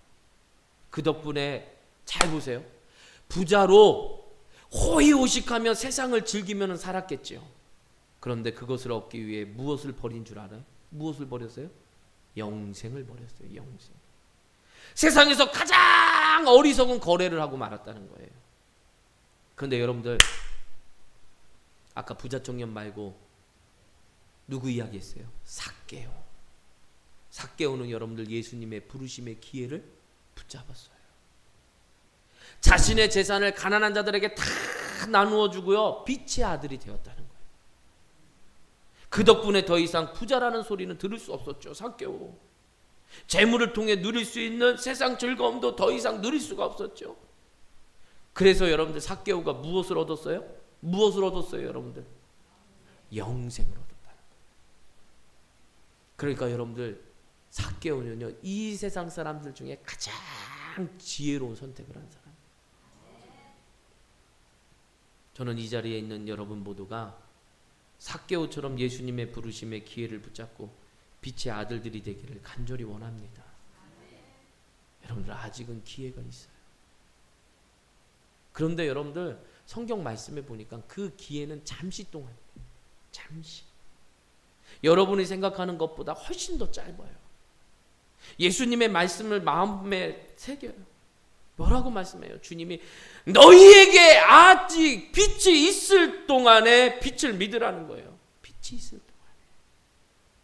그 덕분에 잘 보세요. 부자로 호의호식하며 세상을 즐기며 살았겠죠. 그런데 그것을 얻기 위해 무엇을 버린 줄 알아요? 무엇을 버렸어요? 영생을 버렸어요. 영생. 세상에서 가장 어리석은 거래를 하고 말았다는 거예요. 그런데 여러분들, 아까 부자 청년 말고 누구 이야기했어요? 삭개오. 삭개오는 여러분들 예수님의 부르심의 기회를 붙잡았어요. 자신의 재산을 가난한 자들에게 다 나누어 주고요, 빛의 아들이 되었다는 거예요. 그 덕분에 더 이상 부자라는 소리는 들을 수 없었죠. 삭개오. 재물을 통해 누릴 수 있는 세상 즐거움도 더 이상 누릴 수가 없었죠. 그래서 여러분들, 삭개오가 무엇을 얻었어요? 무엇을 얻었어요, 여러분들? 영생을 얻었다는 거예요. 그러니까 여러분들, 삭개오는요, 이 세상 사람들 중에 가장 지혜로운 선택을 한 사람. 저는 이 자리에 있는 여러분 모두가 삭개오처럼 예수님의 부르심의 기회를 붙잡고 빛의 아들들이 되기를 간절히 원합니다. 여러분들, 아직은 기회가 있어요. 그런데 여러분들, 성경 말씀에 보니까 그 기회는 잠시 동안, 잠시, 여러분이 생각하는 것보다 훨씬 더 짧아요. 예수님의 말씀을 마음에 새겨요. 뭐라고 말씀해요? 주님이 너희에게 아직 빛이 있을 동안에 빛을 믿으라는 거예요. 빛이 있을 동안에.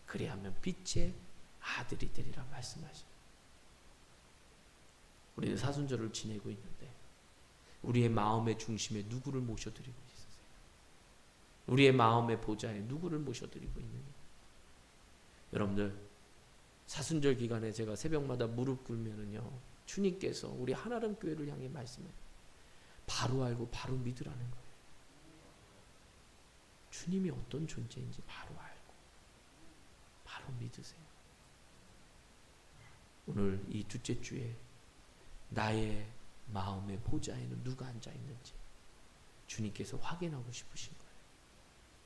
그리하면 빛의 아들이 되리라 말씀하시죠. 우리는 사순절을 지내고 있는데 우리의 마음의 중심에 누구를 모셔드리고 있으세요? 우리의 마음의 보좌에 누구를 모셔드리고 있느냐? 여러분들, 사순절 기간에 제가 새벽마다 무릎 꿇으면은요, 주님께서 우리 하나름 교회를 향해 말씀해요. 바로 알고 바로 믿으라는 거예요. 주님이 어떤 존재인지 바로 알고 바로 믿으세요. 오늘 이 둘째 주에 나의 마음의 보좌에는 누가 앉아 있는지 주님께서 확인하고 싶으신 거예요.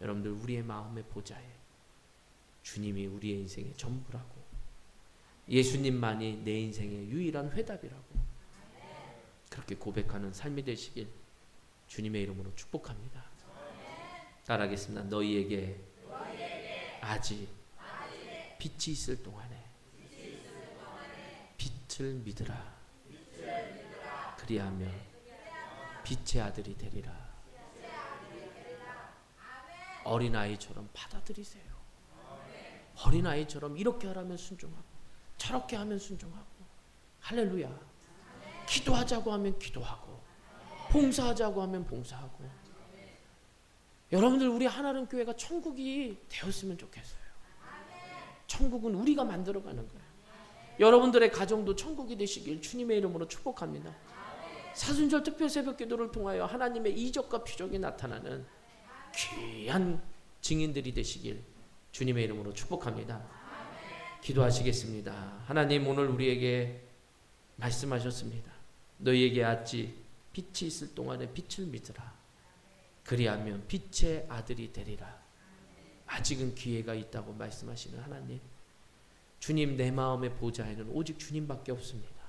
여러분들, 우리의 마음의 보좌에 주님이 우리의 인생의 전부라고, 예수님만이 내 인생의 유일한 회답이라고 그렇게 고백하는 삶이 되시길 주님의 이름으로 축복합니다. 따라하겠습니다. 너희에게 아직 빛이 있을 동안에 빛을 믿으라. 그리하면 빛의 아들이 되리라. 어린아이처럼 받아들이세요. 어린아이처럼 이렇게 하라면 순종하고 저렇게 하면 순종하고, 할렐루야. 기도하자고 하면 기도하고, 봉사하자고 하면 봉사하고. 여러분들, 우리 하나름 교회가 천국이 되었으면 좋겠어요. 천국은 우리가 만들어가는 거예요. 여러분들의 가정도 천국이 되시길 주님의 이름으로 축복합니다. 사순절 특별 새벽 기도를 통하여 하나님의 이적과 표적이 나타나는 귀한 증인들이 되시길 주님의 이름으로 축복합니다. 기도하시겠습니다. 하나님, 오늘 우리에게 말씀하셨습니다. 너희에게 아직 빛이 있을 동안에 빛을 믿으라. 그리하면 빛의 아들이 되리라. 아직은 기회가 있다고 말씀하시는 하나님, 주님, 내 마음의 보좌에는 오직 주님밖에 없습니다.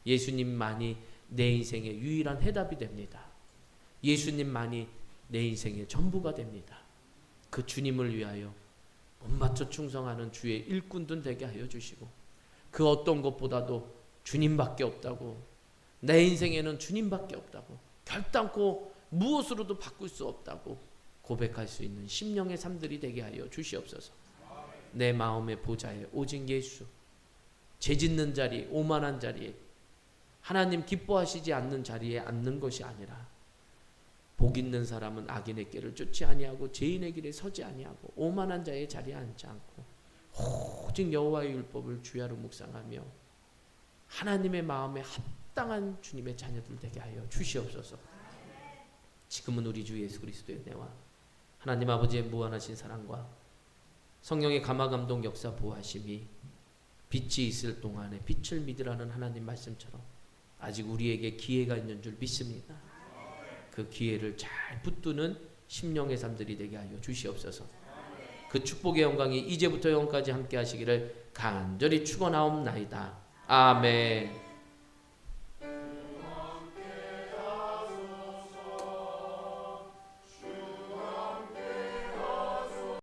예수님만이 내 인생의 유일한 해답이 됩니다. 예수님만이 내 인생의 전부가 됩니다. 그 주님을 위하여 못 맞춰 충성하는 주의 일꾼들 되게 하여 주시고, 그 어떤 것보다도 주님밖에 없다고, 내 인생에는 주님밖에 없다고, 결단코 무엇으로도 바꿀 수 없다고 고백할 수 있는 심령의 삶들이 되게 하여 주시옵소서. 내 마음의 보좌에 오직 예수, 죄짓는 자리, 오만한 자리에, 하나님 기뻐하시지 않는 자리에 앉는 것이 아니라 복 있는 사람은 악인의 길을 쫓지 아니하고 죄인의 길에 서지 아니하고 오만한 자의 자리에 앉지 않고 오직 여호와의 율법을 주야로 묵상하며 하나님의 마음에 합당한 주님의 자녀들 되게 하여 주시옵소서. 지금은 우리 주 예수 그리스도의 은혜와 하나님 아버지의 무한하신 사랑과 성령의 감화감동 역사 보호하심이 빛이 있을 동안에 빛을 믿으라는 하나님 말씀처럼 아직 우리에게 기회가 있는 줄 믿습니다. 그 기회를 잘 붙드는 심령의 삶들이 되게 하여 주시옵소서. 그 축복의 영광이 이제부터 영원까지 함께 하시기를 간절히 축원하옵나이다. 아멘.